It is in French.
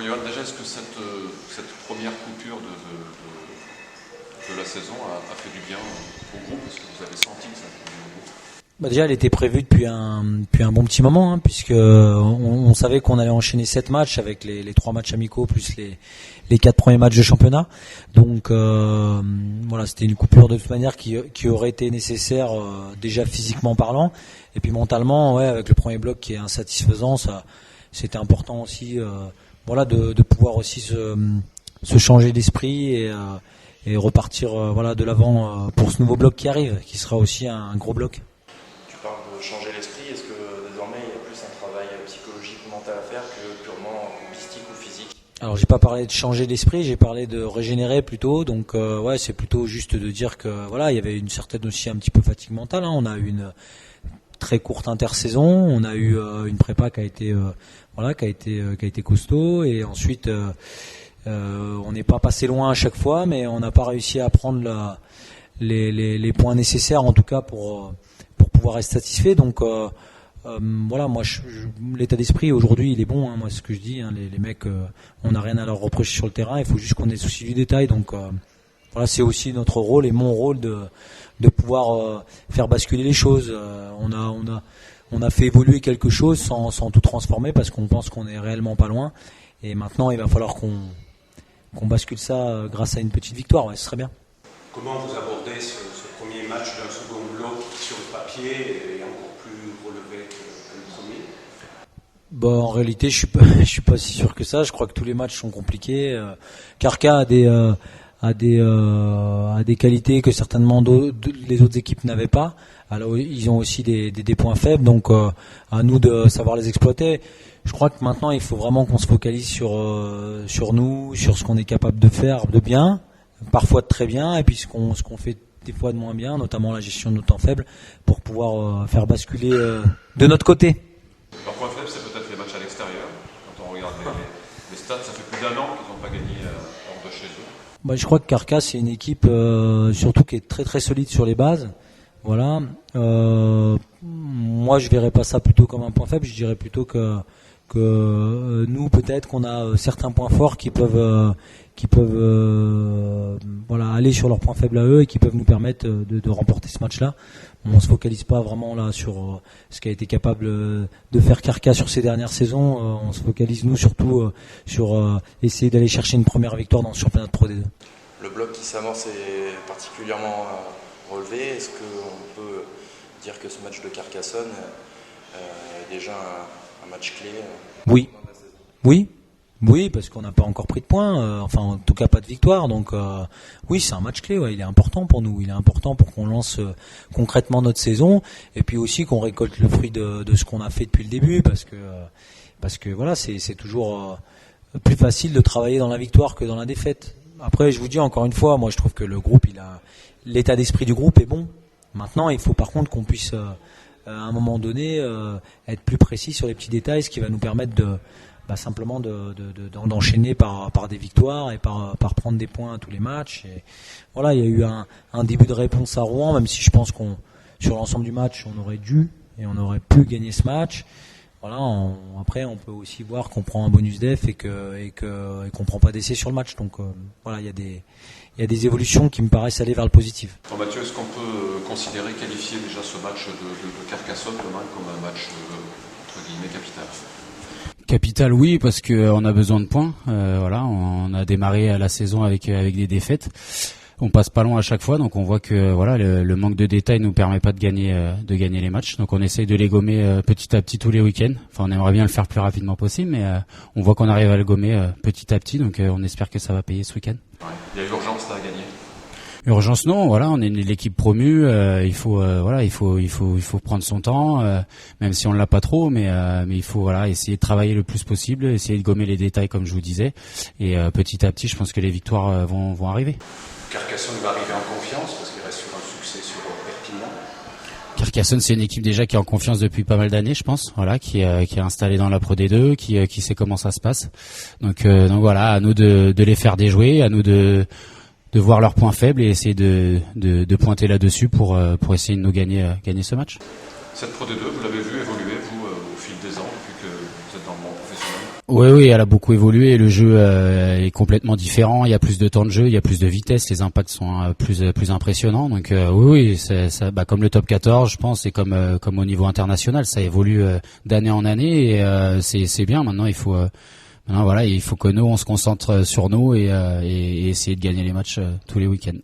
Bon, Johan, déjà, est-ce que cette première coupure de la saison a fait du bien au groupe? Est-ce que vous avez senti que ça a fait du bien au groupe? Déjà, elle était prévue depuis un bon petit moment, puisque on savait qu'on allait enchaîner 7 matchs avec les 3 matchs amicaux plus les 4 premiers matchs de championnat. Donc voilà, c'était une coupure de toute manière qui aurait été nécessaire déjà physiquement parlant, et puis mentalement, ouais, avec le premier bloc qui est insatisfaisant, ça c'était important aussi, voilà, de pouvoir aussi se changer d'esprit et repartir voilà de l'avant pour ce nouveau bloc qui arrive, qui sera aussi un gros bloc. Changer l'esprit, est-ce que désormais il y a plus un travail psychologique ou mental à faire que purement hobbystique ou physique? Alors j'ai pas parlé de changer d'esprit, j'ai parlé de régénérer plutôt, donc ouais, c'est plutôt juste de dire que voilà, il y avait une certaine aussi un petit peu fatigue mentale, hein. On a eu une très courte intersaison, on a eu une prépa qui a été voilà, qui a été costaud, et ensuite on n'est pas passé loin à chaque fois, mais on n'a pas réussi à prendre les points nécessaires en tout cas pour pouvoir être satisfait. Donc voilà, moi l'état d'esprit aujourd'hui il est bon, hein. Moi ce que je dis, hein, les mecs, on n'a rien à leur reprocher sur le terrain, il faut juste qu'on ait souci du détail. Donc voilà, c'est aussi notre rôle et mon rôle de pouvoir faire basculer les choses. On a fait évoluer quelque chose sans tout transformer, parce qu'on pense qu'on est réellement pas loin, et maintenant il va falloir qu'on bascule ça grâce à une petite victoire. Ouais, ce serait bien. Comment vous abordez ce premier match d'un second bloc qui sur le papier est encore plus relevé que le premier? Bon, en réalité, je suis pas si sûr que ça. Je crois que tous les matchs sont compliqués. Carca a des qualités que certainement les autres équipes n'avaient pas. Alors ils ont aussi des points faibles, donc à nous de savoir les exploiter. Je crois que maintenant il faut vraiment qu'on se focalise sur nous, sur ce qu'on est capable de faire de bien, parfois de très bien, et puis ce qu'on fait des fois de moins bien, notamment la gestion de nos temps faibles, pour pouvoir faire basculer de notre côté. Leur point faible, c'est peut-être les matchs à l'extérieur. Quand on regarde les stats, ça fait plus d'1 an qu'ils n'ont pas gagné hors de chez eux. Bah, je crois que Carca, c'est une équipe surtout qui est très très solide sur les bases. Voilà. Moi, je verrais pas ça plutôt comme un point faible. Je dirais plutôt que nous, peut-être qu'on a certains points forts qui peuvent voilà, aller sur leurs points faibles à eux, et qui peuvent nous permettre de remporter ce match-là. On se focalise pas vraiment là sur ce qu'a été capable de faire Carca sur ces dernières saisons. On se focalise nous surtout sur essayer d'aller chercher une première victoire dans ce championnat de Pro D2. Le bloc qui s'amorce est particulièrement relevé. Est-ce qu'on peut dire que ce match de Carcassonne est déjà un match clé Oui. Oui, parce qu'on n'a pas encore pris de points, enfin en tout cas pas de victoire, donc oui, c'est un match clé, ouais, il est important pour nous, il est important pour qu'on lance concrètement notre saison, et puis aussi qu'on récolte le fruit de ce qu'on a fait depuis le début, parce que voilà, c'est toujours plus facile de travailler dans la victoire que dans la défaite. Après, je vous dis encore une fois, moi je trouve que le groupe, l'état d'esprit du groupe est bon. Maintenant, il faut par contre qu'on puisse à un moment donné être plus précis sur les petits détails, ce qui va nous permettre simplement d'enchaîner par des victoires et par prendre des points à tous les matchs. Et voilà, il y a eu un début de réponse à Rouen, même si je pense sur l'ensemble du match, on aurait dû et on aurait pu gagner ce match. Voilà, après on peut aussi voir qu'on prend un bonus def et qu'on prend pas d'essai sur le match. Donc voilà, il y a des évolutions qui me paraissent aller vers le positif. Alors Mathieu, est-ce qu'on peut considérer, qualifier déjà ce match de Carcassonne demain comme un match entre guillemets capital? Capital, oui, parce que on a besoin de points. Voilà, on a démarré la saison avec des défaites. On passe pas loin à chaque fois, donc on voit que voilà, le manque de détails nous permet pas de gagner les matchs. Donc on essaye de les gommer petit à petit tous les week-ends. Enfin, on aimerait bien le faire plus rapidement possible, mais on voit qu'on arrive à le gommer petit à petit. Donc on espère que ça va payer ce week-end. Ouais. Il y a urgence là à gagner. Urgence non, voilà, on est l'équipe promue, il faut prendre son temps, même si on l'a pas trop, mais il faut essayer de travailler le plus possible, essayer de gommer les détails comme je vous disais, et petit à petit, je pense que les victoires vont arriver. Carcassonne va arriver en confiance parce qu'il reste sur un succès sur Perpignan. Carcassonne, c'est une équipe déjà qui est en confiance depuis pas mal d'années, je pense, voilà, qui est installée dans la Pro D2, qui sait comment ça se passe. Donc voilà, à nous de les faire déjouer, à nous de voir leurs points faibles et essayer de pointer là-dessus pour essayer de nous gagner ce match. Cette Pro D2, vous l'avez vu évoluer, vous, au fil des ans, depuis que vous êtes dans le monde professionnel? Oui, elle a beaucoup évolué. Le jeu est complètement différent. Il y a plus de temps de jeu, il y a plus de vitesse. Les impacts sont plus impressionnants. Donc oui, ça, comme le top 14, je pense, et comme au niveau international, ça évolue d'année en année. Et c'est bien. Maintenant, il faut que nous on se concentre sur nous et essayer de gagner les matchs tous les week-ends.